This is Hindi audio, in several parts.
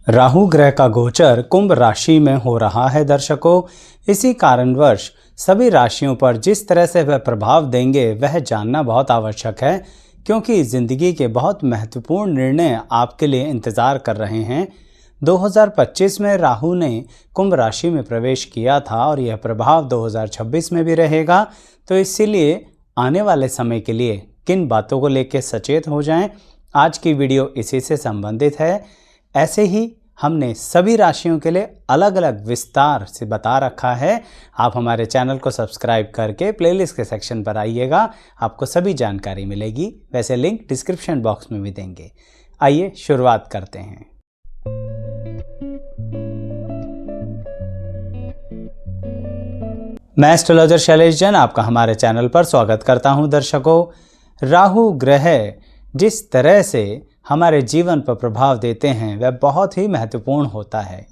राहु ग्रह का गोचर कुंभ राशि में हो रहा है दर्शकों। इसी कारणवश सभी राशियों पर जिस तरह से वह प्रभाव देंगे वह जानना बहुत आवश्यक है, क्योंकि जिंदगी के बहुत महत्वपूर्ण निर्णय आपके लिए इंतजार कर रहे हैं। 2025 में राहु ने कुंभ राशि में प्रवेश किया था और यह प्रभाव 2026 में भी रहेगा। तो इसीलिए आने वाले समय के लिए किन बातों को लेकर सचेत हो जाएं, आज की वीडियो इसी से संबंधित है। ऐसे ही हमने सभी राशियों के लिए अलग अलग विस्तार से बता रखा है। आप हमारे चैनल को सब्सक्राइब करके प्लेलिस्ट के सेक्शन पर आइएगा, आपको सभी जानकारी मिलेगी। वैसे लिंक डिस्क्रिप्शन बॉक्स में भी देंगे। आइए शुरुआत करते हैं। मैं एस्ट्रोलॉजर शैलेश जैन आपका हमारे चैनल पर स्वागत करता हूं। दर्शकों, राहु ग्रह जिस तरह से हमारे जीवन पर प्रभाव देते हैं वह बहुत ही महत्वपूर्ण होता है।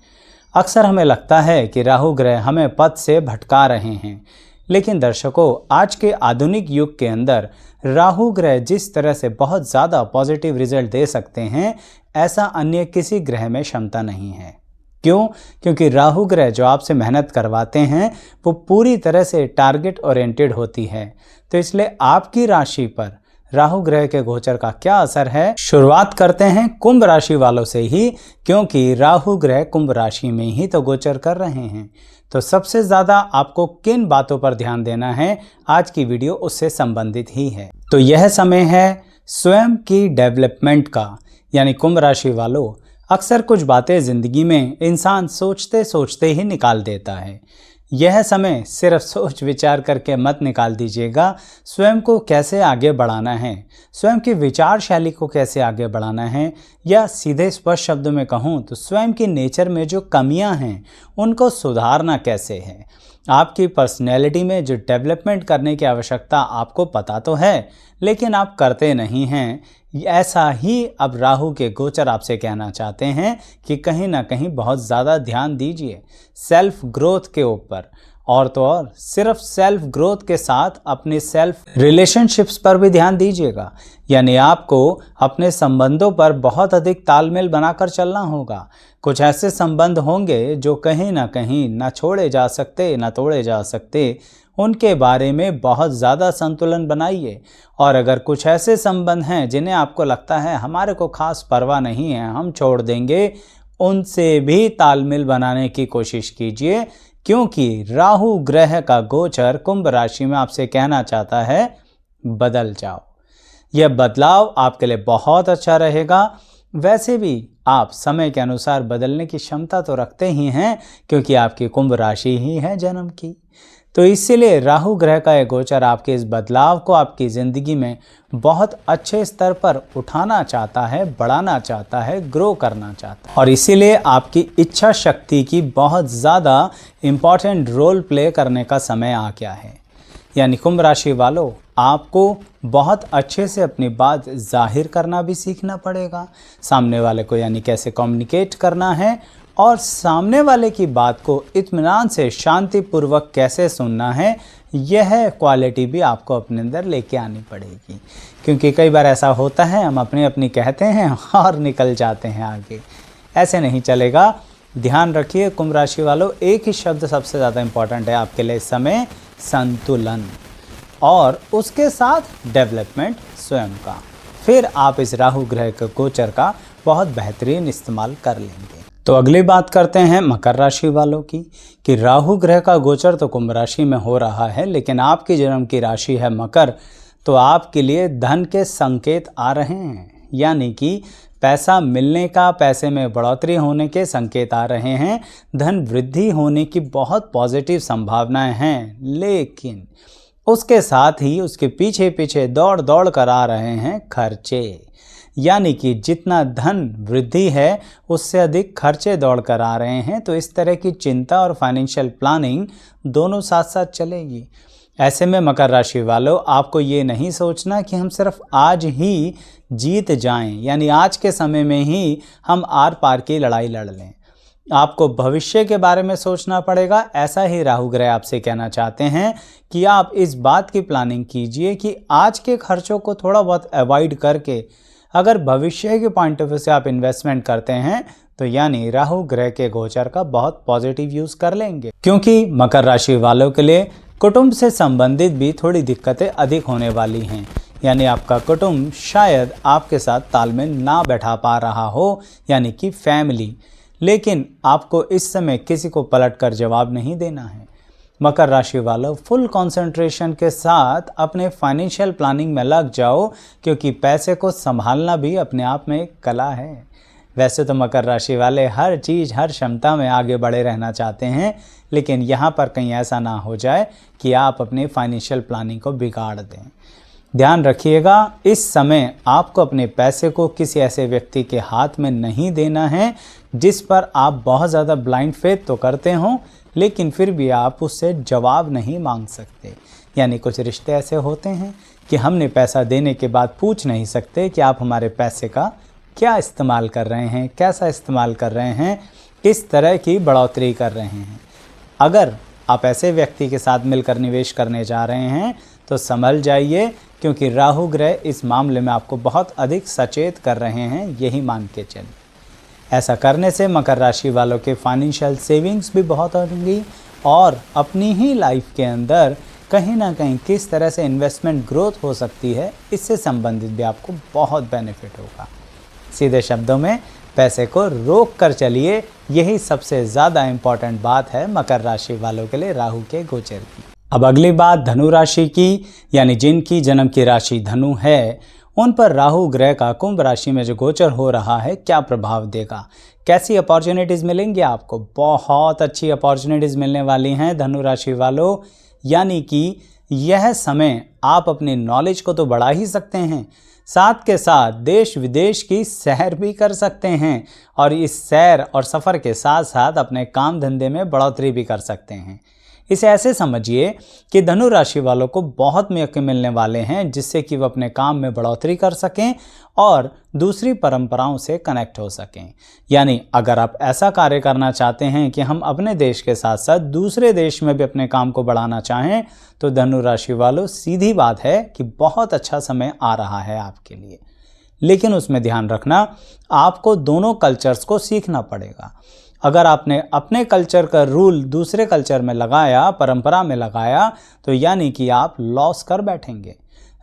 अक्सर हमें लगता है कि राहु ग्रह हमें पथ से भटका रहे हैं, लेकिन दर्शकों, आज के आधुनिक युग के अंदर राहु ग्रह जिस तरह से बहुत ज़्यादा पॉजिटिव रिजल्ट दे सकते हैं, ऐसा अन्य किसी ग्रह में क्षमता नहीं है। क्यों? क्योंकि राहु ग्रह जो आपसे मेहनत करवाते हैं वो पूरी तरह से टारगेट ओरिएंटेड होती है। तो इसलिए आपकी राशि पर राहु ग्रह के गोचर का क्या असर है, शुरुआत करते हैं कुंभ राशि वालों से ही, क्योंकि राहु ग्रह कुंभ राशि में ही तो गोचर कर रहे हैं। तो सबसे ज़्यादा आपको किन बातों पर ध्यान देना है, आज की वीडियो उससे संबंधित ही है। तो यह समय है स्वयं की डेवलपमेंट का। यानी कुंभ राशि वालों, अक्सर कुछ बातें ज़िंदगी में इंसान सोचते सोचते ही निकाल देता है। यह समय सिर्फ सोच विचार करके मत निकाल दीजिएगा। स्वयं को कैसे आगे बढ़ाना है, स्वयं की विचार शैली को कैसे आगे बढ़ाना है, या सीधे स्पष्ट शब्दों में कहूँ तो स्वयं की नेचर में जो कमियां हैं उनको सुधारना कैसे है। आपकी पर्सनैलिटी में जो डेवलपमेंट करने की आवश्यकता आपको पता तो है, लेकिन आप करते नहीं हैं। ऐसा ही अब राहु के गोचर आपसे कहना चाहते हैं कि कहीं ना कहीं बहुत ज़्यादा ध्यान दीजिए सेल्फ ग्रोथ के ऊपर। और तो और सिर्फ सेल्फ ग्रोथ के साथ अपने सेल्फ रिलेशनशिप्स पर भी ध्यान दीजिएगा। यानी आपको अपने संबंधों पर बहुत अधिक तालमेल बनाकर चलना होगा। कुछ ऐसे संबंध होंगे जो कहीं ना कहीं ना छोड़े जा सकते ना तोड़े जा सकते, उनके बारे में बहुत ज़्यादा संतुलन बनाइए। और अगर कुछ ऐसे संबंध हैं जिन्हें आपको लगता है हमारे को खास परवाह नहीं है, हम छोड़ देंगे, उनसे भी तालमेल बनाने की कोशिश कीजिए। क्योंकि राहु ग्रह का गोचर कुंभ राशि में आपसे कहना चाहता है बदल जाओ। यह बदलाव आपके लिए बहुत अच्छा रहेगा। वैसे भी आप समय के अनुसार बदलने की क्षमता तो रखते ही हैं, क्योंकि आपकी कुंभ राशि ही है जन्म की। तो इसीलिए राहु ग्रह का यह गोचर आपके इस बदलाव को आपकी ज़िंदगी में बहुत अच्छे स्तर पर उठाना चाहता है, बढ़ाना चाहता है, ग्रो करना चाहता है। और इसीलिए आपकी इच्छा शक्ति की बहुत ज़्यादा इम्पॉर्टेंट रोल प्ले करने का समय आ गया है। यानी कुंभ राशि वालों, आपको बहुत अच्छे से अपनी बात जाहिर करना भी सीखना पड़ेगा सामने वाले को, यानी कैसे कम्युनिकेट करना है, और सामने वाले की बात को इत्मीनान से शांतिपूर्वक कैसे सुनना है, यह क्वालिटी भी आपको अपने अंदर लेके आनी पड़ेगी। क्योंकि कई बार ऐसा होता है हम अपनी कहते हैं और निकल जाते हैं आगे। ऐसे नहीं चलेगा। ध्यान रखिए कुंभ राशि वालों, एक ही शब्द सबसे ज़्यादा इम्पॉर्टेंट है आपके लिए इस समय, संतुलन, और उसके साथ डेवलपमेंट स्वयं का। फिर आप इस राहु ग्रह के गोचर का बहुत बेहतरीन इस्तेमाल कर लेंगे। तो अगली बात करते हैं मकर राशि वालों की, कि राहु ग्रह का गोचर तो कुंभ राशि में हो रहा है, लेकिन आपकी जन्म की राशि है मकर। तो आपके लिए धन के संकेत आ रहे हैं, यानी कि पैसा मिलने का, पैसे में बढ़ोतरी होने के संकेत आ रहे हैं। धन वृद्धि होने की बहुत पॉजिटिव संभावनाएं हैं, लेकिन उसके साथ ही उसके पीछे पीछे दौड़ दौड़ कर आ रहे हैं खर्चे। यानी कि जितना धन वृद्धि है उससे अधिक खर्चे दौड़ कर आ रहे हैं। तो इस तरह की चिंता और फाइनेंशियल प्लानिंग दोनों साथ साथ चलेगी। ऐसे में मकर राशि वालों, आपको ये नहीं सोचना कि हम सिर्फ आज ही जीत जाएं, यानी आज के समय में ही हम आर पार की लड़ाई लड़ लें। आपको भविष्य के बारे में सोचना पड़ेगा। ऐसा ही राहु ग्रह आपसे कहना चाहते हैं कि आप इस बात की प्लानिंग कीजिए कि आज के खर्चों को थोड़ा बहुत अवॉइड करके अगर भविष्य के पॉइंट ऑफ व्यू से आप इन्वेस्टमेंट करते हैं तो यानी राहु ग्रह के गोचर का बहुत पॉजिटिव यूज कर लेंगे, क्योंकि मकर राशि वालों के लिए कुटुंब से संबंधित भी थोड़ी दिक्कतें अधिक होने वाली हैं। यानी आपका कुटुंब शायद आपके साथ तालमेल ना बैठा पा रहा हो, यानी कि फैमिली, लेकिन आपको इस समय किसी को पलटकर जवाब नहीं देना है। मकर राशि वालों, फुल कंसंट्रेशन के साथ अपने फाइनेंशियल प्लानिंग में लग जाओ, क्योंकि पैसे को संभालना भी अपने आप में एक कला है। वैसे तो मकर राशि वाले हर चीज़ हर क्षमता में आगे बढ़े रहना चाहते हैं, लेकिन यहाँ पर कहीं ऐसा ना हो जाए कि आप अपनी फाइनेंशियल प्लानिंग को बिगाड़ दें। ध्यान रखिएगा, इस समय आपको अपने पैसे को किसी ऐसे व्यक्ति के हाथ में नहीं देना है जिस पर आप बहुत ज़्यादा ब्लाइंड फेथ तो करते हों, लेकिन फिर भी आप उससे जवाब नहीं मांग सकते। यानी कुछ रिश्ते ऐसे होते हैं कि हमने पैसा देने के बाद पूछ नहीं सकते कि आप हमारे पैसे का क्या इस्तेमाल कर रहे हैं, कैसा इस्तेमाल कर रहे हैं, किस तरह की बढ़ोतरी कर रहे हैं। अगर आप ऐसे व्यक्ति के साथ मिलकर निवेश करने जा रहे हैं तो संभल जाइए, क्योंकि राहु ग्रह इस मामले में आपको बहुत अधिक सचेत कर रहे हैं, यही मान के चलिए। ऐसा करने से मकर राशि वालों के फाइनेंशियल सेविंग्स भी बहुत होंगी और अपनी ही लाइफ के अंदर कहीं ना कहीं किस तरह से इन्वेस्टमेंट ग्रोथ हो सकती है, इससे संबंधित भी आपको बहुत बेनिफिट होगा। सीधे शब्दों में पैसे को रोक कर चलिए, यही सबसे ज़्यादा इम्पॉर्टेंट बात है मकर राशि वालों के लिए राहु के गोचर की। अब अगली बात धनु राशि की, यानी जिनकी जन्म की राशि धनु है, उन पर राहु ग्रह का कुंभ राशि में जो गोचर हो रहा है क्या प्रभाव देगा, कैसी अपॉर्चुनिटीज़ मिलेंगी आपको। बहुत अच्छी अपॉर्चुनिटीज़ मिलने वाली हैं धनु राशि वालों। यानी कि यह समय आप अपनी नॉलेज को तो बढ़ा ही सकते हैं, साथ के साथ देश विदेश की सैर भी कर सकते हैं, और इस सैर और सफ़र के साथ साथ अपने काम धंधे में बढ़ोतरी भी कर सकते हैं। इसे ऐसे समझिए कि धनु राशि वालों को बहुत मौके मिलने वाले हैं जिससे कि वो अपने काम में बढ़ोतरी कर सकें और दूसरी परंपराओं से कनेक्ट हो सकें। यानी अगर आप ऐसा कार्य करना चाहते हैं कि हम अपने देश के साथ साथ दूसरे देश में भी अपने काम को बढ़ाना चाहें, तो धनु राशि वालों सीधी बात है कि बहुत अच्छा समय आ रहा है आपके लिए। लेकिन उसमें ध्यान रखना, आपको दोनों कल्चर्स को सीखना पड़ेगा। अगर आपने अपने कल्चर का रूल दूसरे कल्चर में लगाया, परंपरा में लगाया, तो यानी कि आप लॉस कर बैठेंगे।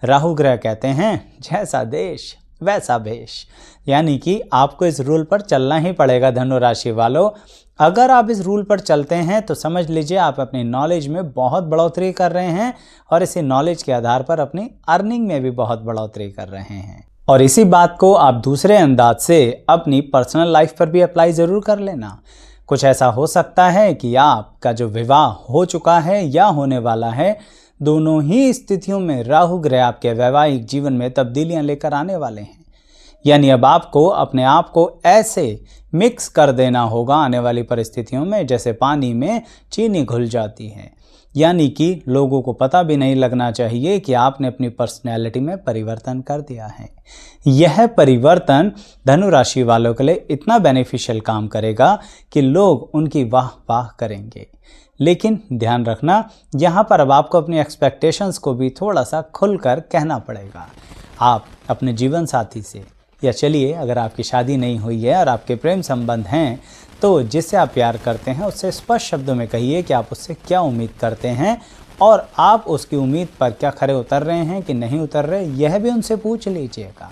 राहु ग्रह कहते हैं जैसा देश वैसा भेष, यानी कि आपको इस रूल पर चलना ही पड़ेगा धनु राशि वालों। अगर आप इस रूल पर चलते हैं तो समझ लीजिए आप अपनी नॉलेज में बहुत बढ़ोतरी कर रहे हैं और इसी नॉलेज के आधार पर अपनी अर्निंग में भी बहुत बढ़ोतरी कर रहे हैं। और इसी बात को आप दूसरे अंदाज से अपनी पर्सनल लाइफ पर भी अप्लाई ज़रूर कर लेना। कुछ ऐसा हो सकता है कि आपका जो विवाह हो चुका है या होने वाला है, दोनों ही स्थितियों में राहु ग्रह आपके वैवाहिक जीवन में तब्दीलियां लेकर आने वाले हैं। यानी अब आपको अपने आप को ऐसे मिक्स कर देना होगा आने वाली परिस्थितियों में जैसे पानी में चीनी घुल जाती है। यानी कि लोगों को पता भी नहीं लगना चाहिए कि आपने अपनी पर्सनैलिटी में परिवर्तन कर दिया है। यह परिवर्तन धनु राशि वालों के लिए इतना बेनिफिशियल काम करेगा कि लोग उनकी वाह वाह करेंगे। लेकिन ध्यान रखना, यहाँ पर अब आपको अपनी एक्सपेक्टेशंस को भी थोड़ा सा खुलकर कहना पड़ेगा। आप अपने जीवन साथी से, या चलिए अगर आपकी शादी नहीं हुई है और आपके प्रेम संबंध हैं, तो जिससे आप प्यार करते हैं उससे स्पष्ट शब्दों में कहिए कि आप उससे क्या उम्मीद करते हैं और आप उसकी उम्मीद पर क्या खरे उतर रहे हैं कि नहीं उतर रहे, यह भी उनसे पूछ लीजिएगा।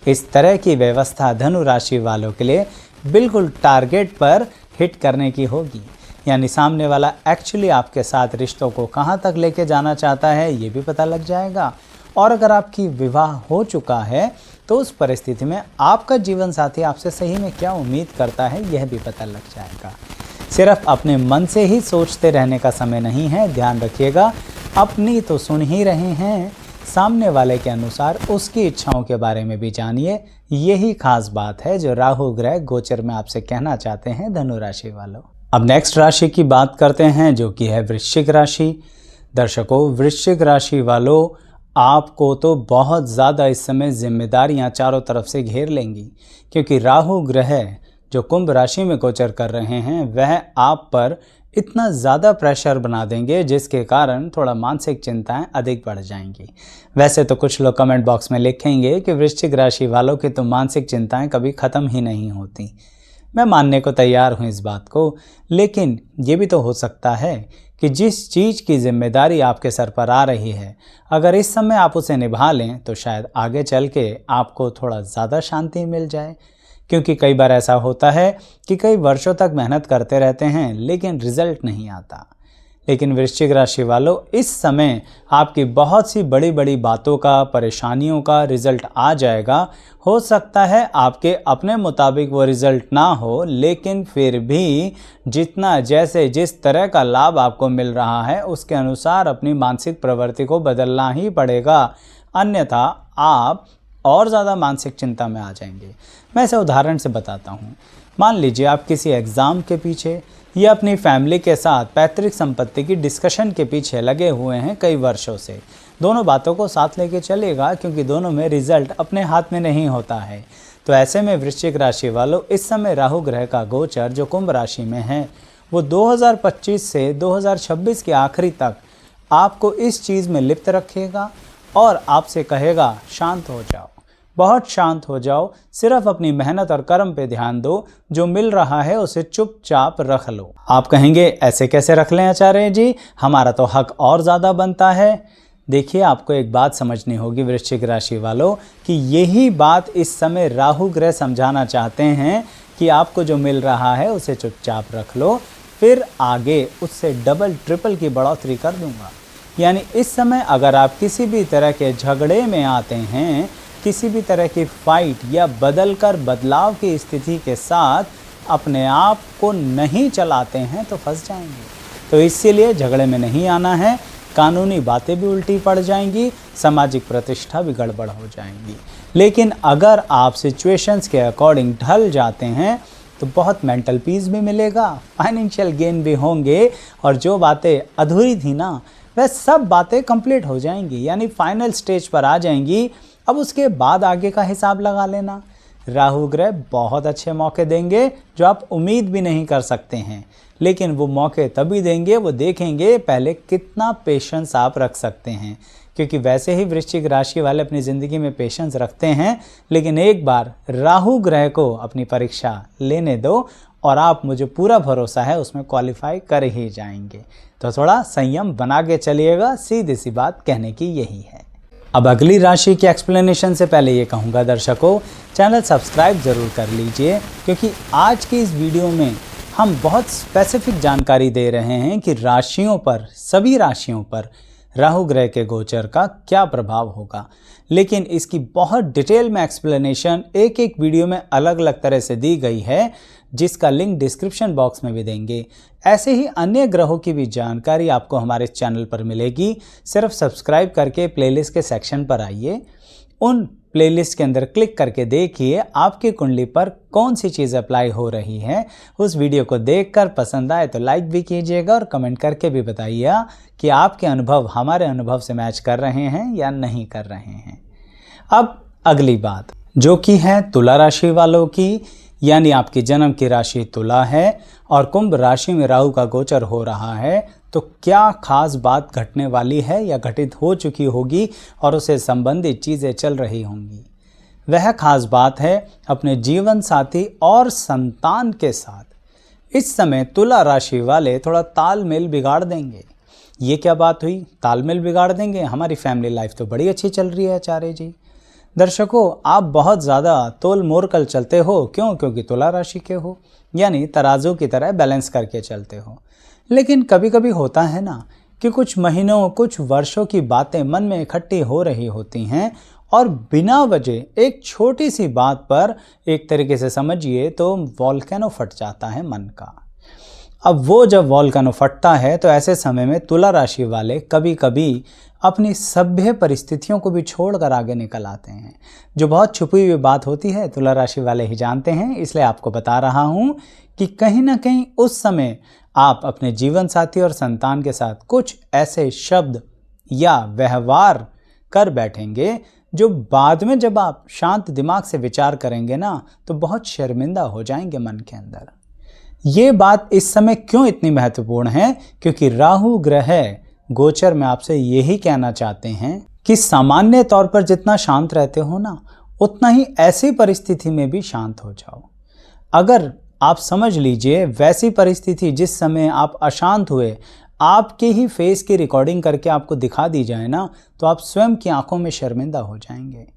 इस तरह की व्यवस्था धनु राशि वालों के लिए बिल्कुल टारगेट पर हिट करने की होगी। यानी सामने वाला एक्चुअली आपके साथ रिश्तों को कहाँ तक लेके जाना चाहता है ये भी पता लग जाएगा। और अगर आपकी विवाह हो चुका है तो उस परिस्थिति में आपका जीवन साथी आपसे सही में क्या उम्मीद करता है यह भी पता लग जाएगा। सिर्फ अपने मन से ही सोचते रहने का समय नहीं है, ध्यान रखिएगा। अपनी तो सुन ही रहे हैं, सामने वाले के अनुसार उसकी इच्छाओं के बारे में भी जानिए। यही खास बात है जो राहु ग्रह गोचर में आपसे कहना चाहते हैं धनु राशि वालों। अब नेक्स्ट राशि की बात करते हैं जो कि है वृश्चिक राशि। दर्शकों, वृश्चिक राशि वालों, आपको तो बहुत ज़्यादा इस समय जिम्मेदारियां चारों तरफ से घेर लेंगी, क्योंकि राहु ग्रह जो कुंभ राशि में गोचर कर रहे हैं वह आप पर इतना ज़्यादा प्रेशर बना देंगे जिसके कारण थोड़ा मानसिक चिंताएं अधिक बढ़ जाएंगी। वैसे तो कुछ लोग कमेंट बॉक्स में लिखेंगे कि वृश्चिक राशि वालों की तो मानसिक चिंताएं कभी ख़त्म ही नहीं होती। मैं मानने को तैयार हूँ इस बात को, लेकिन ये भी तो हो सकता है कि जिस चीज़ की जिम्मेदारी आपके सर पर आ रही है, अगर इस समय आप उसे निभा लें तो शायद आगे चल के आपको थोड़ा ज़्यादा शांति मिल जाए। क्योंकि कई बार ऐसा होता है कि कई वर्षों तक मेहनत करते रहते हैं लेकिन रिजल्ट नहीं आता। लेकिन वृश्चिक राशि वालों, इस समय आपकी बहुत सी बड़ी बड़ी बातों का, परेशानियों का रिजल्ट आ जाएगा। हो सकता है आपके अपने मुताबिक वो रिजल्ट ना हो, लेकिन फिर भी जिस तरह का लाभ आपको मिल रहा है उसके अनुसार अपनी मानसिक प्रवृत्ति को बदलना ही पड़ेगा, अन्यथा आप और ज़्यादा मानसिक चिंता में आ जाएंगे। मैं इसे उदाहरण से बताता हूँ। मान लीजिए आप किसी एग्ज़ाम के पीछे या अपनी फैमिली के साथ पैतृक संपत्ति की डिस्कशन के पीछे लगे हुए हैं कई वर्षों से। दोनों बातों को साथ लेके चलेगा, क्योंकि दोनों में रिजल्ट अपने हाथ में नहीं होता है। तो ऐसे में वृश्चिक राशि वालों, इस समय राहु ग्रह का गोचर जो कुंभ राशि में है वो 2025 से 2026 के आखिरी तक आपको इस चीज़ में लिप्त रखेगा और आपसे कहेगा शांत हो जाओ, बहुत शांत हो जाओ, सिर्फ अपनी मेहनत और कर्म पे ध्यान दो, जो मिल रहा है उसे चुपचाप रख लो। आप कहेंगे ऐसे कैसे रख लें आचार्य जी, हमारा तो हक और ज़्यादा बनता है। देखिए, आपको एक बात समझनी होगी वृश्चिक राशि वालों कि यही बात इस समय राहु ग्रह समझाना चाहते हैं कि आपको जो मिल रहा है उसे चुपचाप रख लो, फिर आगे उससे डबल ट्रिपल की बढ़ोतरी कर दूंगा। यानी इस समय अगर आप किसी भी तरह के झगड़े में आते हैं, किसी भी तरह की फाइट या बदलाव की स्थिति के साथ अपने आप को नहीं चलाते हैं तो फंस जाएंगे। तो इसीलिए झगड़े में नहीं आना है, कानूनी बातें भी उल्टी पड़ जाएंगी, सामाजिक प्रतिष्ठा भी गड़बड़ हो जाएंगी। लेकिन अगर आप सिचुएशंस के अकॉर्डिंग ढल जाते हैं तो बहुत मेंटल पीस भी मिलेगा, फाइनेंशियल गेन भी होंगे, और जो बातें अधूरी थी ना वह सब बातें कंप्लीट हो जाएंगी, यानी फाइनल स्टेज पर आ जाएंगी। अब उसके बाद आगे का हिसाब लगा लेना। राहु ग्रह बहुत अच्छे मौके देंगे जो आप उम्मीद भी नहीं कर सकते हैं, लेकिन वो मौके तभी देंगे, वो देखेंगे पहले कितना पेशेंस आप रख सकते हैं। क्योंकि वैसे ही वृश्चिक राशि वाले अपनी ज़िंदगी में पेशेंस रखते हैं, लेकिन एक बार राहु ग्रह को अपनी परीक्षा लेने दो और आप, मुझे पूरा भरोसा है, उसमें क्वालिफाई कर ही जाएंगे। तो थोड़ा संयम बना के चलिएगा, सीधी सी बात कहने की यही है। अब अगली राशि की एक्सप्लेनेशन से पहले ये कहूँगा दर्शकों, चैनल सब्सक्राइब ज़रूर कर लीजिए, क्योंकि आज की इस वीडियो में हम बहुत स्पेसिफिक जानकारी दे रहे हैं कि राशियों पर, सभी राशियों पर राहु ग्रह के गोचर का क्या प्रभाव होगा। लेकिन इसकी बहुत डिटेल में एक्सप्लेनेशन एक एक वीडियो में अलग अलग तरह से दी गई है, जिसका लिंक डिस्क्रिप्शन बॉक्स में भी देंगे। ऐसे ही अन्य ग्रहों की भी जानकारी आपको हमारे चैनल पर मिलेगी। सिर्फ सब्सक्राइब करके प्लेलिस्ट के सेक्शन पर आइए, उन प्लेलिस्ट के अंदर क्लिक करके देखिए आपकी कुंडली पर कौन सी चीज़ अप्लाई हो रही है। उस वीडियो को देखकर पसंद आए तो लाइक भी कीजिएगा और कमेंट करके भी बताइए कि आपके अनुभव हमारे अनुभव से मैच कर रहे हैं या नहीं कर रहे हैं। अब अगली बात जो कि है तुला राशि वालों की, यानी आपकी जन्म की राशि तुला है और कुंभ राशि में राहु का गोचर हो रहा है, तो क्या खास बात घटने वाली है या घटित हो चुकी होगी और उससे संबंधित चीज़ें चल रही होंगी। वह खास बात है अपने जीवन साथी और संतान के साथ इस समय तुला राशि वाले थोड़ा तालमेल बिगाड़ देंगे। ये क्या बात हुई, तालमेल बिगाड़ देंगे? हमारी फैमिली लाइफ तो बड़ी अच्छी चल रही है आचार्य जी। दर्शकों, आप बहुत ज़्यादा तोल मोल कर चलते हो, क्यों? क्योंकि तुला राशि के हो, यानी तराजू की तरह बैलेंस करके चलते हो। लेकिन कभी कभी होता है ना कि कुछ महीनों, कुछ वर्षों की बातें मन में इकट्ठी हो रही होती हैं और बिना वजह एक छोटी सी बात पर, एक तरीके से समझिए तो वॉल्केनो फट जाता है मन का। अब वो जब वॉल्केनो फटता है तो ऐसे समय में तुला राशि वाले कभी कभी अपनी सभ्य परिस्थितियों को भी छोड़कर आगे निकल आते हैं। जो बहुत छुपी हुई बात होती है तुला राशि वाले ही जानते हैं, इसलिए आपको बता रहा हूँ कि कहीं ना कहीं उस समय आप अपने जीवन साथी और संतान के साथ कुछ ऐसे शब्द या व्यवहार कर बैठेंगे जो बाद में जब आप शांत दिमाग से विचार करेंगे ना तो बहुत शर्मिंदा हो जाएंगे मन के अंदर। ये बात इस समय क्यों इतनी महत्वपूर्ण है? क्योंकि राहु ग्रह गोचर में आपसे यही कहना चाहते हैं कि सामान्य तौर पर जितना शांत रहते हो ना, उतना ही ऐसी परिस्थिति में भी शांत हो जाओ। अगर आप समझ लीजिए वैसी परिस्थिति जिस समय आप अशांत हुए, आपके ही फेस की रिकॉर्डिंग करके आपको दिखा दी जाए ना, तो आप स्वयं की आंखों में शर्मिंदा हो जाएंगे।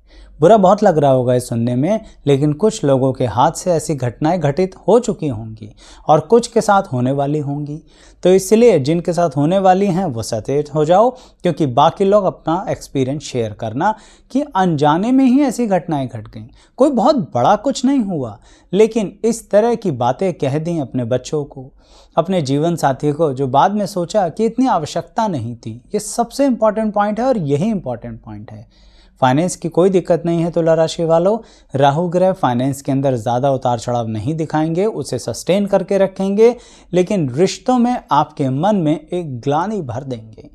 बुरा बहुत लग रहा होगा इस सुनने में, लेकिन कुछ लोगों के हाथ से ऐसी घटनाएं घटित हो चुकी होंगी और कुछ के साथ होने वाली होंगी। तो इसलिए जिनके साथ होने वाली हैं वो सचेत हो जाओ, क्योंकि बाकी लोग अपना एक्सपीरियंस शेयर करना कि अनजाने में ही ऐसी घटनाएं घट गईं। कोई बहुत बड़ा कुछ नहीं हुआ, लेकिन इस तरह की बातें कह दी अपने बच्चों को, अपने जीवन साथी को, जो बाद में सोचा कि इतनी आवश्यकता नहीं थी। ये सबसे इम्पॉर्टेंट पॉइंट है और यही इम्पॉर्टेंट पॉइंट है। फाइनेंस की कोई दिक्कत नहीं है तुला राशि वालों। राहु ग्रह फाइनेंस के अंदर ज़्यादा उतार चढ़ाव नहीं दिखाएंगे, उसे सस्टेन करके रखेंगे, लेकिन रिश्तों में आपके मन में एक ग्लानि भर देंगे।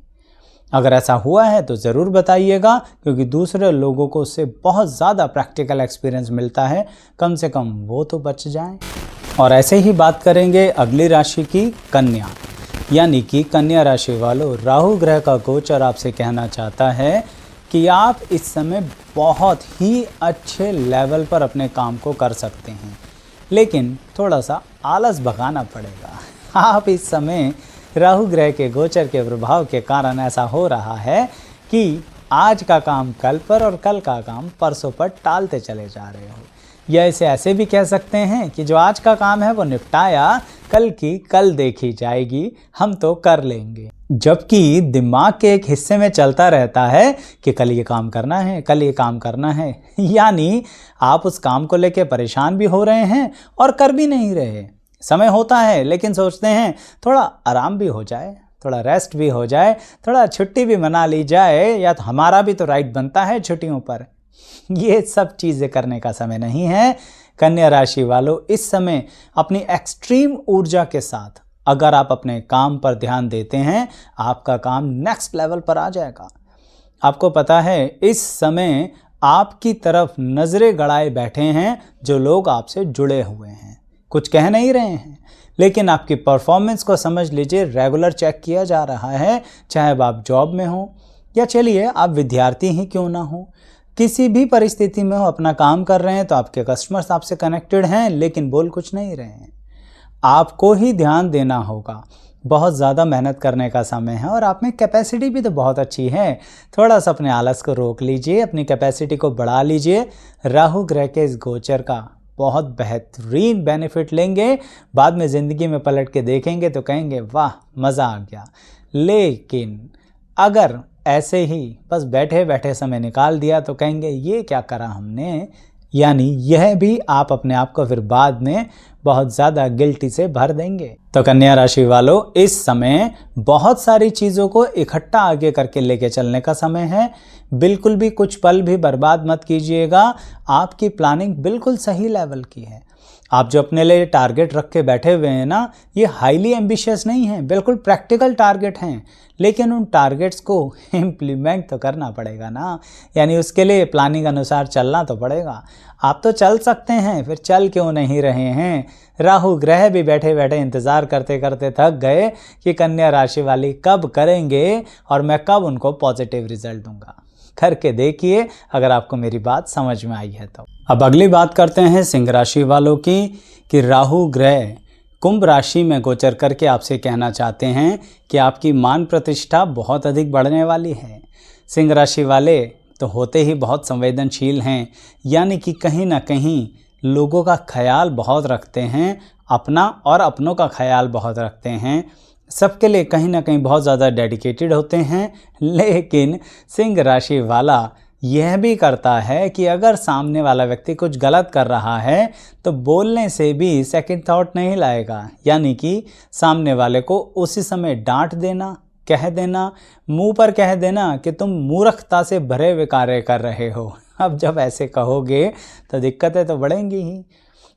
अगर ऐसा हुआ है तो ज़रूर बताइएगा, क्योंकि दूसरे लोगों को उससे बहुत ज़्यादा प्रैक्टिकल एक्सपीरियंस मिलता है। कम से कम वो तो बच जाएं। और ऐसे ही बात करेंगे अगली राशि की, कन्या। यानी कि कन्या राशि वालों, राहु ग्रह का गोचर आपसे कहना चाहता है कि आप इस समय बहुत ही अच्छे लेवल पर अपने काम को कर सकते हैं, लेकिन थोड़ा सा आलस भगाना पड़ेगा। आप इस समय राहु ग्रह के गोचर के प्रभाव के कारण ऐसा हो रहा है कि आज का काम कल पर और कल का काम परसों पर टालते चले जा रहे हो। या इसे ऐसे भी कह सकते हैं कि जो आज का काम है वो निपटाया, कल की कल देखी जाएगी, हम तो कर लेंगे। जबकि दिमाग के एक हिस्से में चलता रहता है कि कल ये काम करना है, कल ये काम करना है। यानी आप उस काम को लेकर परेशान भी हो रहे हैं और कर भी नहीं रहे। समय होता है लेकिन सोचते हैं थोड़ा आराम भी हो जाए, थोड़ा रेस्ट भी हो जाए, थोड़ा छुट्टी भी मना ली जाए, या तो हमारा भी तो राइट बनता है छुट्टियों पर। ये सब चीज़ें करने का समय नहीं है। कन्या राशि वालों, इस समय अपनी एक्सट्रीम ऊर्जा के साथ अगर आप अपने काम पर ध्यान देते हैं, आपका काम नेक्स्ट लेवल पर आ जाएगा। आपको पता है इस समय आपकी तरफ नज़रें गड़ाए बैठे हैं जो लोग आपसे जुड़े हुए हैं। कुछ कह नहीं रहे हैं, लेकिन आपकी परफॉर्मेंस को समझ लीजिए रेगुलर चेक किया जा रहा है। चाहे अब आप जॉब में हो या चलिए आप विद्यार्थी ही क्यों ना हो, किसी भी परिस्थिति में हो, अपना काम कर रहे हैं तो आपके कस्टमर्स आपसे कनेक्टेड हैं, लेकिन बोल कुछ नहीं रहे हैं। आपको ही ध्यान देना होगा। बहुत ज़्यादा मेहनत करने का समय है और आप में कैपेसिटी भी तो बहुत अच्छी है। थोड़ा सा अपने आलस को रोक लीजिए, अपनी कैपेसिटी को बढ़ा लीजिए। राहु ग्रह के इस गोचर का बहुत बेहतरीन बेनिफिट लेंगे। बाद में ज़िंदगी में पलट के देखेंगे तो कहेंगे वाह मज़ा आ गया। लेकिन अगर ऐसे ही बस बैठे बैठे समय निकाल दिया तो कहेंगे ये क्या करा हमने। यानी यह भी आप अपने आप को फिर बाद में बहुत ज़्यादा गिल्टी से भर देंगे। तो कन्या राशि वालों, इस समय बहुत सारी चीज़ों को इकट्ठा आगे करके लेके चलने का समय है। बिल्कुल भी कुछ पल भी बर्बाद मत कीजिएगा। आपकी प्लानिंग बिल्कुल सही लेवल की है। आप जो अपने लिए टारगेट रख के बैठे हुए हैं ना, ये हाईली एम्बिशियस नहीं है, बिल्कुल प्रैक्टिकल टारगेट हैं। लेकिन उन टारगेट्स को इम्प्लीमेंट तो करना पड़ेगा ना, यानी उसके लिए प्लानिंग अनुसार चलना तो पड़ेगा। आप तो चल सकते हैं, फिर चल क्यों नहीं रहे हैं? राहु ग्रह भी बैठे बैठे इंतज़ार करते करते थक गए कि कन्या राशि वाली कब करेंगे और मैं कब उनको पॉजिटिव रिजल्ट दूंगा। करके देखिए अगर आपको मेरी बात समझ में आई है तो। अब अगली बात करते हैं सिंह राशि वालों की, कि राहु ग्रह कुंभ राशि में गोचर करके आपसे कहना चाहते हैं कि आपकी मान प्रतिष्ठा बहुत अधिक बढ़ने वाली है। सिंह राशि वाले तो होते ही बहुत संवेदनशील हैं, यानी कि कहीं ना कहीं लोगों का ख्याल बहुत रखते हैं, अपना और अपनों का ख्याल बहुत रखते हैं, सबके लिए कहीं ना कहीं बहुत ज़्यादा डेडिकेटेड होते हैं। लेकिन सिंह राशि वाला यह भी करता है कि अगर सामने वाला व्यक्ति कुछ गलत कर रहा है तो बोलने से भी सेकंड थॉट नहीं लाएगा, यानी कि सामने वाले को उसी समय डांट देना, कह देना, मुंह पर कह देना कि तुम मूर्खता से भरे हुए कार्य कर रहे हो। अब जब ऐसे कहोगे तो दिक्कतें तो बढ़ेंगी ही।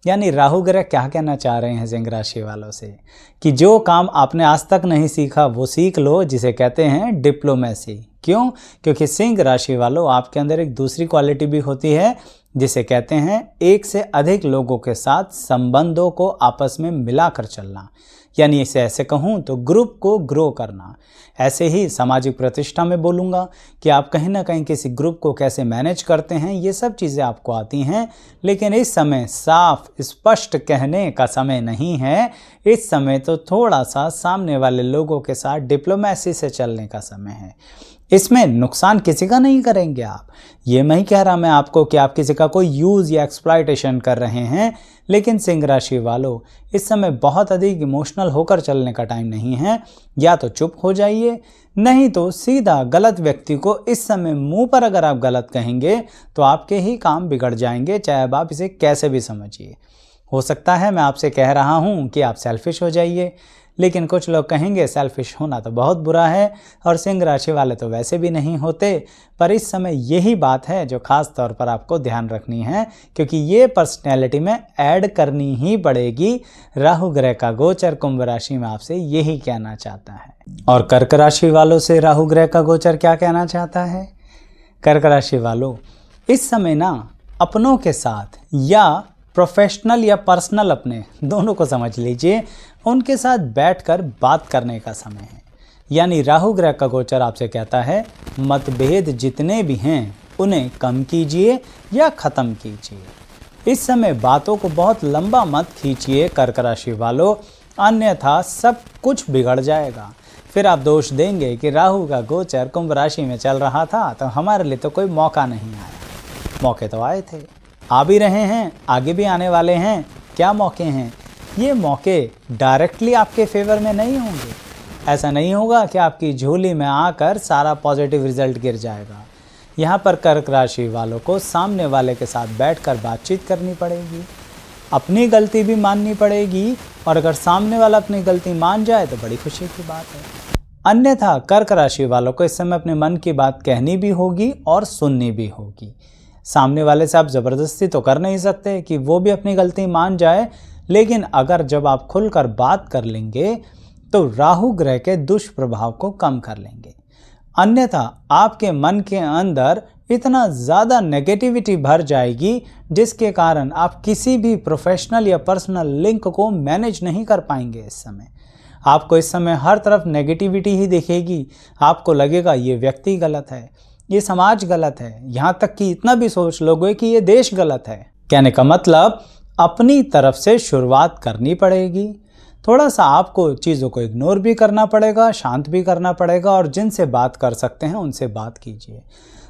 यानी राहु ग्रह क्या कहना चाह रहे हैं सिंह राशि वालों से, कि जो काम आपने आज तक नहीं सीखा वो सीख लो, जिसे कहते हैं डिप्लोमेसी। क्यों? क्योंकि सिंह राशि वालों आपके अंदर एक दूसरी क्वालिटी भी होती है, जिसे कहते हैं एक से अधिक लोगों के साथ संबंधों को आपस में मिलाकर चलना, यानी इसे ऐसे कहूँ तो ग्रुप को ग्रो करना। ऐसे ही सामाजिक प्रतिष्ठा में बोलूँगा कि आप कहीं ना कहीं किसी ग्रुप को कैसे मैनेज करते हैं, ये सब चीज़ें आपको आती हैं। लेकिन इस समय साफ स्पष्ट कहने का समय नहीं है, इस समय तो थोड़ा सा सामने वाले लोगों के साथ डिप्लोमेसी से चलने का समय है। इसमें नुकसान किसी का नहीं करेंगे आप, ये नहीं कह रहा मैं आपको कि आप किसी का कोई यूज़ या एक्सप्लॉयटेशन कर रहे हैं। लेकिन सिंह राशि वालों, इस समय बहुत अधिक इमोशनल होकर चलने का टाइम नहीं है। या तो चुप हो जाइए, नहीं तो सीधा गलत व्यक्ति को इस समय मुंह पर अगर आप गलत कहेंगे तो आपके ही काम बिगड़ जाएंगे, चाहे अब आप इसे कैसे भी समझिए। हो सकता है मैं आपसे कह रहा हूँ कि आप सेल्फिश हो जाइए, लेकिन कुछ लोग कहेंगे सेल्फिश होना तो बहुत बुरा है और सिंह राशि वाले तो वैसे भी नहीं होते। पर इस समय यही बात है जो खास तौर पर आपको ध्यान रखनी है, क्योंकि ये पर्सनैलिटी में ऐड करनी ही पड़ेगी। राहु ग्रह का गोचर कुंभ राशि में आपसे यही कहना चाहता है। और कर्क राशि वालों से राहु ग्रह का गोचर क्या कहना चाहता है? कर्क राशि वालों, इस समय ना अपनों के साथ या प्रोफेशनल या पर्सनल, अपने दोनों को समझ लीजिए, उनके साथ बैठकर बात करने का समय है। यानी राहु ग्रह का गोचर आपसे कहता है मतभेद जितने भी हैं उन्हें कम कीजिए या ख़त्म कीजिए। इस समय बातों को बहुत लंबा मत खींचिए कर्क राशि वालों, अन्यथा सब कुछ बिगड़ जाएगा। फिर आप दोष देंगे कि राहु का गोचर कुंभ राशि में चल रहा था तो हमारे लिए तो कोई मौका नहीं आया। मौके तो आए थे, आ भी रहे हैं, आगे भी आने वाले हैं। क्या मौके हैं? ये मौके डायरेक्टली आपके फेवर में नहीं होंगे। ऐसा नहीं होगा कि आपकी झोली में आकर सारा पॉजिटिव रिजल्ट गिर जाएगा। यहाँ पर कर्क राशि वालों को सामने वाले के साथ बैठकर बातचीत करनी पड़ेगी, अपनी गलती भी माननी पड़ेगी, और अगर सामने वाला अपनी गलती मान जाए तो बड़ी खुशी की बात है। अन्यथा कर्क राशि वालों को इस समय अपने मन की बात कहनी भी होगी और सुननी भी होगी। सामने वाले से आप ज़बरदस्ती तो कर नहीं सकते कि वो भी अपनी गलती मान जाए, लेकिन अगर जब आप खुलकर बात कर लेंगे तो राहु ग्रह के दुष्प्रभाव को कम कर लेंगे। अन्यथा आपके मन के अंदर इतना ज़्यादा नेगेटिविटी भर जाएगी जिसके कारण आप किसी भी प्रोफेशनल या पर्सनल लिंक को मैनेज नहीं कर पाएंगे। इस समय आपको इस समय हर तरफ नेगेटिविटी ही दिखेगी। आपको लगेगा ये व्यक्ति गलत है, ये समाज गलत है, यहाँ तक कि इतना भी सोच लोगे कि ये देश गलत है। कहने का मतलब अपनी तरफ से शुरुआत करनी पड़ेगी। थोड़ा सा आपको चीज़ों को इग्नोर भी करना पड़ेगा, शांत भी करना पड़ेगा, और जिनसे बात कर सकते हैं उनसे बात कीजिए।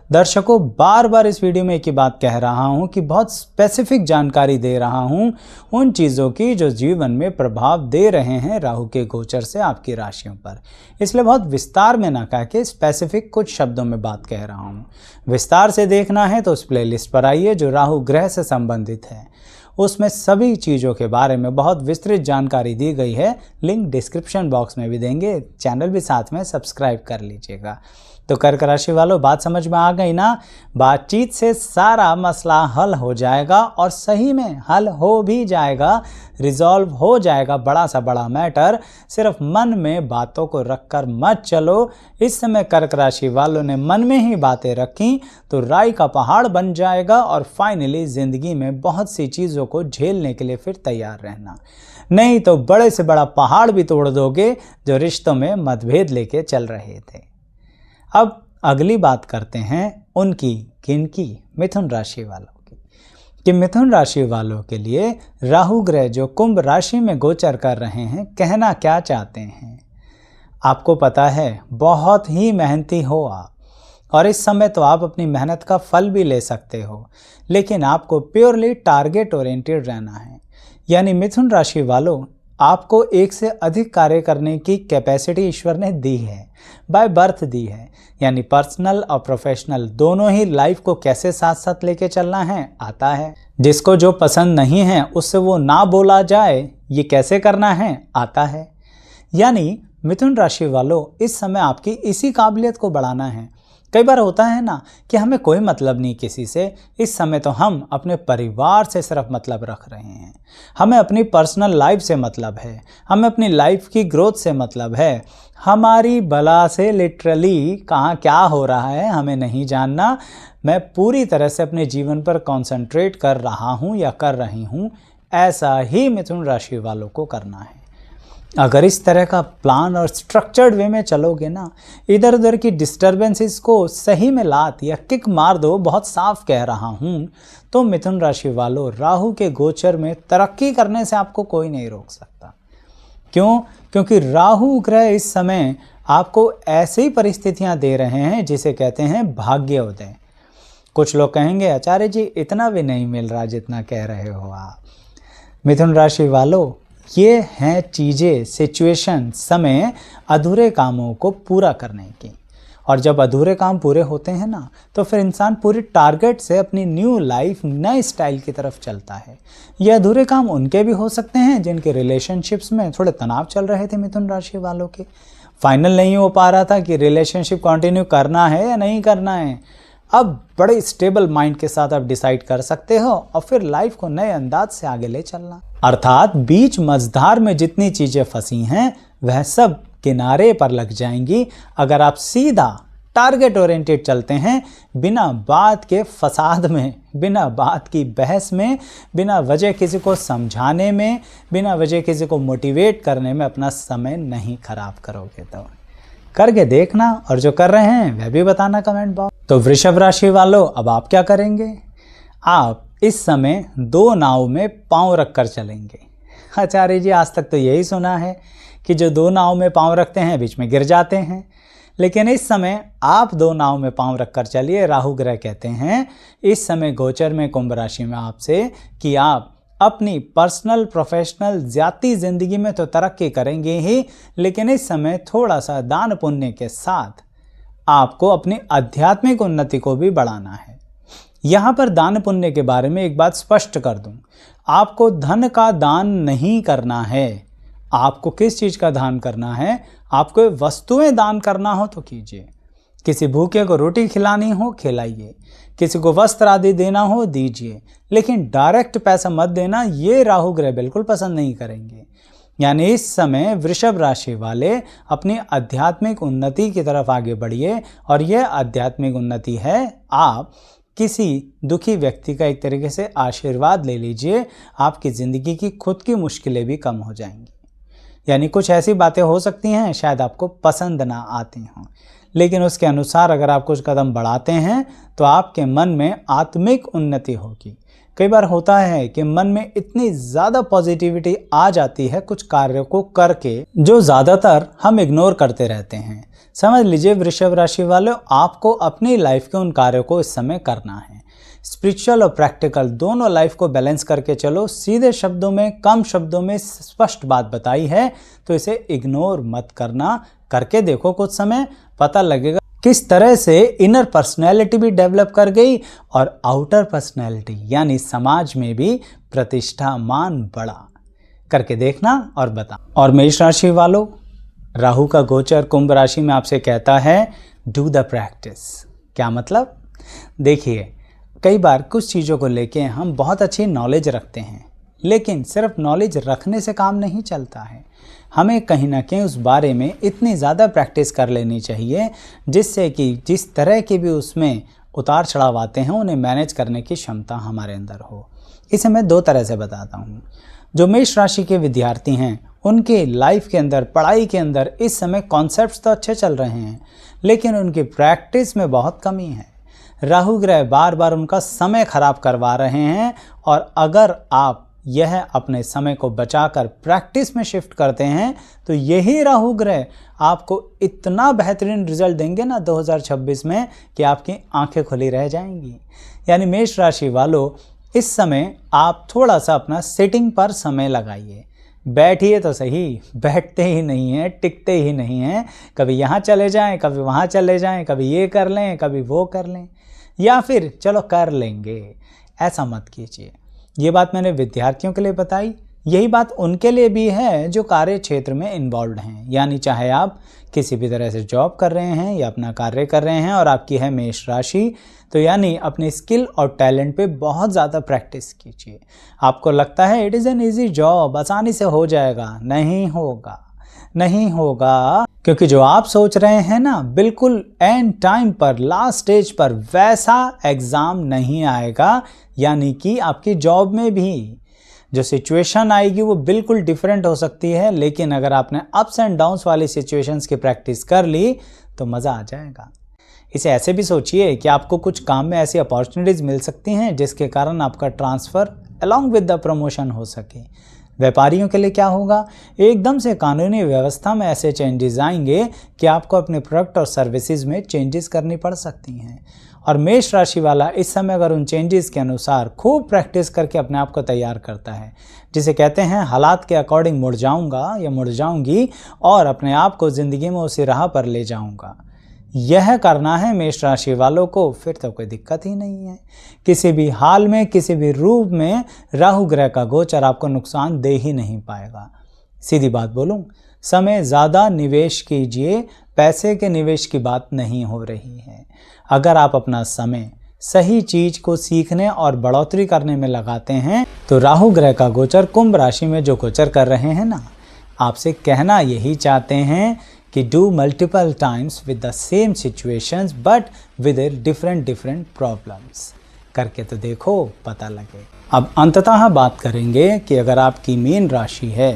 दर्शकों, बार बार इस वीडियो में एक ही बात कह रहा हूँ कि बहुत स्पेसिफिक जानकारी दे रहा हूँ उन चीज़ों की जो जीवन में प्रभाव दे रहे हैं राहु के गोचर से आपकी राशियों पर। इसलिए बहुत विस्तार में ना कह के स्पेसिफिक कुछ शब्दों में बात कह रहा हूँ। विस्तार से देखना है तो उस प्लेलिस्ट पर आइए जो राहु ग्रह से संबंधित है। उसमें सभी चीज़ों के बारे में बहुत विस्तृत जानकारी दी गई है। लिंक डिस्क्रिप्शन बॉक्स में भी देंगे। चैनल भी साथ में सब्सक्राइब कर लीजिएगा। तो कर्क राशि वालों, बात समझ में आ गई ना? बातचीत से सारा मसला हल हो जाएगा, और सही में हल हो भी जाएगा, रिजॉल्व हो जाएगा। बड़ा सा बड़ा मैटर सिर्फ मन में बातों को रखकर मत चलो। इस समय कर्क राशि वालों ने मन में ही बातें रखी तो राई का पहाड़ बन जाएगा, और फाइनली ज़िंदगी में बहुत सी चीज़ों को झेलने के लिए फिर तैयार रहना। नहीं तो बड़े से बड़ा पहाड़ भी तोड़ दोगे जो रिश्तों में मतभेद लेके चल रहे थे। अब अगली बात करते हैं उनकी, किनकी? मिथुन राशि वालों की। कि मिथुन राशि वालों के लिए राहु ग्रह जो कुंभ राशि में गोचर कर रहे हैं कहना क्या चाहते हैं? आपको पता है बहुत ही मेहनती हो आप, और इस समय तो आप अपनी मेहनत का फल भी ले सकते हो, लेकिन आपको प्योरली टारगेट ओरिएंटेड रहना है। यानी मिथुन राशि वालों, आपको एक से अधिक कार्य करने की कैपेसिटी ईश्वर ने दी है, बाय बर्थ दी है। यानी पर्सनल और प्रोफेशनल दोनों ही लाइफ को कैसे साथ साथ लेके चलना है आता है। जिसको जो पसंद नहीं है उससे वो ना बोला जाए, ये कैसे करना है आता है। यानी मिथुन राशि वालों, इस समय आपकी इसी काबिलियत को बढ़ाना है। कई बार होता है ना कि हमें कोई मतलब नहीं किसी से। इस समय तो हम अपने परिवार से सिर्फ मतलब रख रहे हैं, हमें अपनी पर्सनल लाइफ से मतलब है, हमें अपनी लाइफ की ग्रोथ से मतलब है। हमारी बला से लिटरली कहाँ क्या हो रहा है हमें नहीं जानना। मैं पूरी तरह से अपने जीवन पर कंसंट्रेट कर रहा हूँ या कर रही हूँ, ऐसा ही मिथुन राशि वालों को करना है। अगर इस तरह का प्लान और स्ट्रक्चर्ड वे में चलोगे ना, इधर उधर की डिस्टर्बेंसेस को सही में लात या किक मार दो, बहुत साफ कह रहा हूँ, तो मिथुन राशि वालों राहु के गोचर में तरक्की करने से आपको कोई नहीं रोक सकता। क्यों? क्योंकि राहु ग्रह इस समय आपको ऐसी परिस्थितियां दे रहे हैं जिसे कहते हैं भाग्योदय। कुछ लोग कहेंगे आचार्य जी इतना भी नहीं मिल रहा जितना कह रहे हो आप। मिथुन राशि वालों, ये हैं चीज़ें, सिचुएशन, समय अधूरे कामों को पूरा करने की। और जब अधूरे काम पूरे होते हैं ना, तो फिर इंसान पूरे टारगेट से अपनी न्यू लाइफ, नए स्टाइल की तरफ चलता है। ये अधूरे काम उनके भी हो सकते हैं जिनके रिलेशनशिप्स में थोड़े तनाव चल रहे थे मिथुन राशि वालों के, फाइनल नहीं हो पा रहा था कि रिलेशनशिप कंटिन्यू करना है या नहीं करना है। अब बड़े स्टेबल माइंड के साथ आप डिसाइड कर सकते हो और फिर लाइफ को नए अंदाज से आगे ले चलना। अर्थात बीच मझधार में जितनी चीज़ें फंसी हैं वह सब किनारे पर लग जाएंगी अगर आप सीधा टारगेट ओरिएंटेड चलते हैं, बिना बात के फसाद में, बिना बात की बहस में, बिना वजह किसी को समझाने में, बिना वजह किसी को मोटिवेट करने में अपना समय नहीं खराब करोगे। तो करके देखना, और जो कर रहे हैं वह भी बताना कमेंट बॉक्स। तो वृषभ राशि वालों, अब आप क्या करेंगे? आप इस समय दो नाव में पांव रखकर चलेंगे। आचार्य जी आज तक तो यही सुना है कि जो दो नाव में पांव रखते हैं बीच में गिर जाते हैं, लेकिन इस समय आप दो नाव में पांव रखकर चलिए। राहु ग्रह कहते हैं इस समय गोचर में कुंभ राशि में आपसे कि आप अपनी पर्सनल, प्रोफेशनल, जाती ज़िंदगी में तो तरक्की करेंगे ही, लेकिन इस समय थोड़ा सा दान पुण्य के साथ आपको अपनी आध्यात्मिक उन्नति को भी बढ़ाना है। यहाँ पर दान पुण्य के बारे में एक बात स्पष्ट कर दूं, आपको धन का दान नहीं करना है। आपको किस चीज़ का दान करना है? आपको वस्तुएं दान करना हो तो कीजिए, किसी भूखे को रोटी खिलानी हो खिलाइए, किसी को वस्त्र आदि देना हो दीजिए, लेकिन डायरेक्ट पैसा मत देना, ये राहु ग्रह बिल्कुल पसंद नहीं करेंगे। यानी इस समय वृषभ राशि वाले अपनी आध्यात्मिक उन्नति की तरफ आगे बढ़िए, और यह आध्यात्मिक उन्नति है आप किसी दुखी व्यक्ति का एक तरीके से आशीर्वाद ले लीजिए, आपकी ज़िंदगी की खुद की मुश्किलें भी कम हो जाएंगी। यानी कुछ ऐसी बातें हो सकती हैं शायद आपको पसंद ना आती हों, लेकिन उसके अनुसार अगर आप कुछ कदम बढ़ाते हैं तो आपके मन में आत्मिक उन्नति होगी। कई बार होता है कि मन में इतनी ज़्यादा पॉजिटिविटी आ जाती है कुछ कार्यों को करके, जो ज़्यादातर हम इग्नोर करते रहते हैं। समझ लीजिए वृषभ राशि वालों, आपको अपनी लाइफ के उन कार्यों को इस समय करना है। स्पिरिचुअल और प्रैक्टिकल दोनों लाइफ को बैलेंस करके चलो। सीधे शब्दों में, कम शब्दों में स्पष्ट बात बताई है तो इसे इग्नोर मत करना। करके देखो, कुछ समय पता लगेगा किस तरह से इनर पर्सनैलिटी भी डेवलप कर गई और आउटर पर्सनैलिटी यानी समाज में भी प्रतिष्ठा, मान बढ़ा। करके देखना और बता। और मेष राशि वालों, राहु का गोचर कुंभ राशि में आपसे कहता है डू द प्रैक्टिस। क्या मतलब? देखिए, कई बार कुछ चीज़ों को लेके हम बहुत अच्छी नॉलेज रखते हैं, लेकिन सिर्फ नॉलेज रखने से काम नहीं चलता है। हमें कहीं ना कहीं उस बारे में इतनी ज़्यादा प्रैक्टिस कर लेनी चाहिए जिससे कि जिस तरह के भी उसमें उतार चढ़ाव आते हैं उन्हें मैनेज करने की क्षमता हमारे अंदर हो। इसे मैं दो तरह से बताता हूँ। जो मेष राशि के विद्यार्थी हैं उनके लाइफ के अंदर, पढ़ाई के अंदर इस समय कॉन्सेप्ट्स तो अच्छे चल रहे हैं, लेकिन उनकी प्रैक्टिस में बहुत कमी है। राहु ग्रह बार बार उनका समय खराब करवा रहे हैं, और अगर आप यह अपने समय को बचाकर प्रैक्टिस में शिफ्ट करते हैं तो यही राहु ग्रह आपको इतना बेहतरीन रिजल्ट देंगे ना 2026 में कि आपकी आंखें खुली रह जाएंगी। यानी मेष राशि वालों, इस समय आप थोड़ा सा अपना सेटिंग पर समय लगाइए। बैठिए तो सही, बैठते ही नहीं हैं, टिकते ही नहीं हैं। कभी यहाँ चले जाएं, कभी वहाँ चले जाएं, कभी ये कर लें, कभी वो कर लें, या फिर चलो कर लेंगे। ऐसा मत कीजिए। ये बात मैंने विद्यार्थियों के लिए बताई, यही बात उनके लिए भी है जो कार्य क्षेत्र में इन्वॉल्व हैं। यानी चाहे आप किसी भी तरह से जॉब कर रहे हैं या अपना कार्य कर रहे हैं और आपकी है मेष राशि, तो यानी अपने स्किल और टैलेंट पे बहुत ज़्यादा प्रैक्टिस कीजिए। आपको लगता है it is an easy job, आसानी से हो जाएगा, नहीं होगा, नहीं होगा। क्योंकि जो आप सोच रहे हैं ना, बिल्कुल एंड टाइम पर, लास्ट स्टेज पर वैसा एग्ज़ाम नहीं आएगा। यानी कि आपकी जॉब में भी जो सिचुएशन आएगी वो बिल्कुल डिफरेंट हो सकती है, लेकिन अगर आपने अप्स एंड डाउन्स वाली सिचुएशंस की प्रैक्टिस कर ली तो मज़ा आ जाएगा। इसे ऐसे भी सोचिए कि आपको कुछ काम में ऐसी अपॉर्चुनिटीज़ मिल सकती हैं जिसके कारण आपका transfer along with the promotion हो सके। व्यापारियों के लिए क्या होगा, एकदम से कानूनी व्यवस्था में ऐसे चेंजेस आएंगे कि आपको अपने प्रोडक्ट और सर्विसेज में चेंजेस करनी पड़ सकती हैं। और मेष राशि वाला इस समय अगर उन चेंजेस के अनुसार खूब प्रैक्टिस करके अपने आप को तैयार करता है, जिसे कहते हैं हालात के अकॉर्डिंग मुड़ जाऊंगा या मुड़ जाऊंगी और अपने आप को ज़िंदगी में उसी राह पर ले जाऊंगा, यह करना है मेष राशि वालों को, फिर तो कोई दिक्कत ही नहीं है। किसी भी हाल में, किसी भी रूप में राहु ग्रह का गोचर आपको नुकसान दे ही नहीं पाएगा। सीधी बात बोलूं, समय ज़्यादा निवेश कीजिए, पैसे के निवेश की बात नहीं हो रही है। अगर आप अपना समय सही चीज को सीखने और बढ़ोतरी करने में लगाते हैं तो राहु ग्रह का गोचर कुंभ राशि में जो गोचर कर रहे हैं ना, आपसे कहना यही चाहते हैं कि do multiple times with the same situations but with different problems. करके तो देखो, पता लगे। अब अंततः बात करेंगे कि अगर आपकी मीन राशि है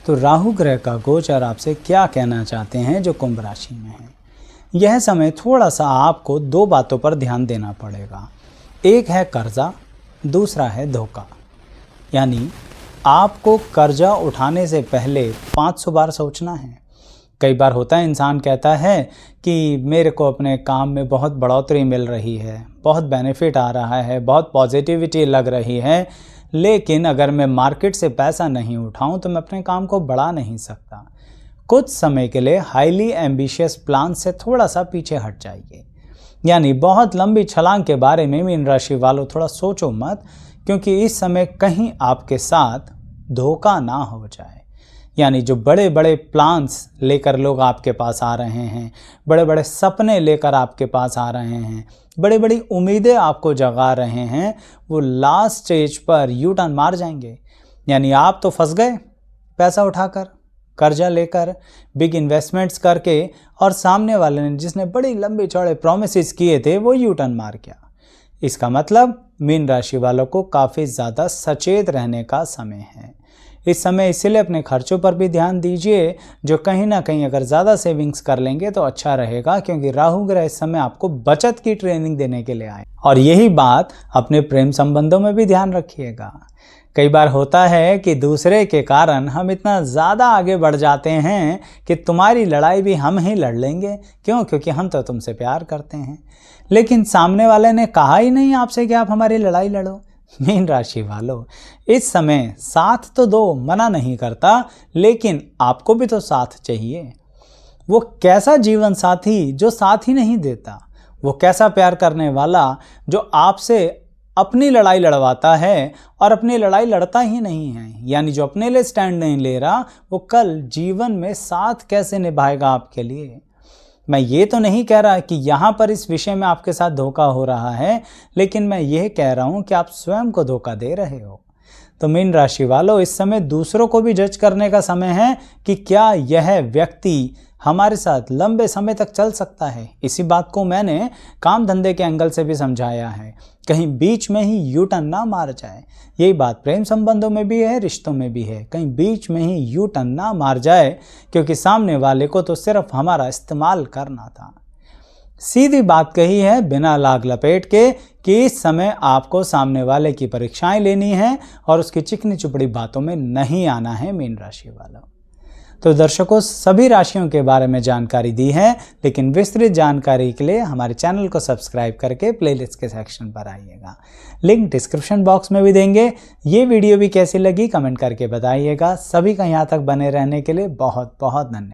तो राहु ग्रह का गोचर आपसे क्या कहना चाहते हैं जो कुंभ राशि में है। यह समय थोड़ा सा आपको दो बातों पर ध्यान देना पड़ेगा। एक है कर्जा, दूसरा है धोखा। यानी आपको कर्जा उठाने से पहले 500 बार सोचना है। कई बार होता है, इंसान कहता है कि मेरे को अपने काम में बहुत बढ़ोतरी मिल रही है, बहुत बेनिफिट आ रहा है, बहुत पॉजिटिविटी लग रही है, लेकिन अगर मैं मार्केट से पैसा नहीं उठाऊं तो मैं अपने काम को बढ़ा नहीं सकता। कुछ समय के लिए हाईली एम्बिशियस प्लान से थोड़ा सा पीछे हट जाइए। यानी बहुत लंबी छलांग के बारे में मीन राशि वालों थोड़ा सोचो मत, क्योंकि इस समय कहीं आपके साथ धोखा ना हो जाए। यानी जो बड़े बड़े प्लान्स लेकर लोग आपके पास आ रहे हैं, बड़े बड़े सपने लेकर आपके पास आ रहे हैं, बड़ी बड़ी उम्मीदें आपको जगा रहे हैं, वो लास्ट स्टेज पर यू टर्न मार जाएंगे। यानी आप तो फंस गए पैसा उठाकर, कर्जा लेकर, बिग इन्वेस्टमेंट्स करके, और सामने वाले ने जिसने बड़ी लंबे चौड़े प्रोमिसेस किए थे वो यू टर्न मार गया। इसका मतलब मीन राशि वालों को काफ़ी ज़्यादा सचेत रहने का समय है। इस समय इसीलिए अपने खर्चों पर भी ध्यान दीजिए, जो कहीं ना कहीं अगर ज़्यादा सेविंग्स कर लेंगे तो अच्छा रहेगा, क्योंकि राहु ग्रह इस समय आपको बचत की ट्रेनिंग देने के लिए आए। और यही बात अपने प्रेम संबंधों में भी ध्यान रखिएगा। कई बार होता है कि दूसरे के कारण हम इतना ज़्यादा आगे बढ़ जाते हैं कि तुम्हारी लड़ाई भी हम ही लड़ लेंगे। क्यों? क्योंकि हम तो तुमसे प्यार करते हैं, लेकिन सामने वाले ने कहा ही नहीं आपसे कि आप हमारी लड़ाई लड़ो। मीन राशि वालों, इस समय साथ तो दो, मना नहीं करता, लेकिन आपको भी तो साथ चाहिए। वो कैसा जीवन साथी जो साथ ही नहीं देता, वो कैसा प्यार करने वाला जो आपसे अपनी लड़ाई लड़वाता है और अपनी लड़ाई लड़ता ही नहीं है। यानी जो अपने लिए स्टैंड नहीं ले रहा, वो कल जीवन में साथ कैसे निभाएगा आपके लिए। मैं ये तो नहीं कह रहा कि यहाँ पर इस विषय में आपके साथ धोखा हो रहा है, लेकिन मैं यह कह रहा हूँ कि आप स्वयं को धोखा दे रहे हो। तो मीन राशि वालों, इस समय दूसरों को भी जज करने का समय है कि क्या यह व्यक्ति हमारे साथ लंबे समय तक चल सकता है। इसी बात को मैंने काम धंधे के एंगल से भी समझाया है, कहीं बीच में ही यू टर्न ना मार जाए। यही बात प्रेम संबंधों में भी है, रिश्तों में भी है, कहीं बीच में ही यू टर्न ना मार जाए, क्योंकि सामने वाले को तो सिर्फ हमारा इस्तेमाल करना था। सीधी बात कही है बिना लाग लपेट के कि इस समय आपको सामने वाले की परीक्षाएं लेनी है और उसकी चिकनी चुपड़ी बातों में नहीं आना है मीन राशि वालों। तो दर्शकों, सभी राशियों के बारे में जानकारी दी है, लेकिन विस्तृत जानकारी के लिए हमारे चैनल को सब्सक्राइब करके प्लेलिस्ट के सेक्शन पर आइएगा। लिंक डिस्क्रिप्शन बॉक्स में भी देंगे। ये वीडियो भी कैसी लगी कमेंट करके बताइएगा। सभी का यहाँ तक बने रहने के लिए बहुत बहुत धन्यवाद।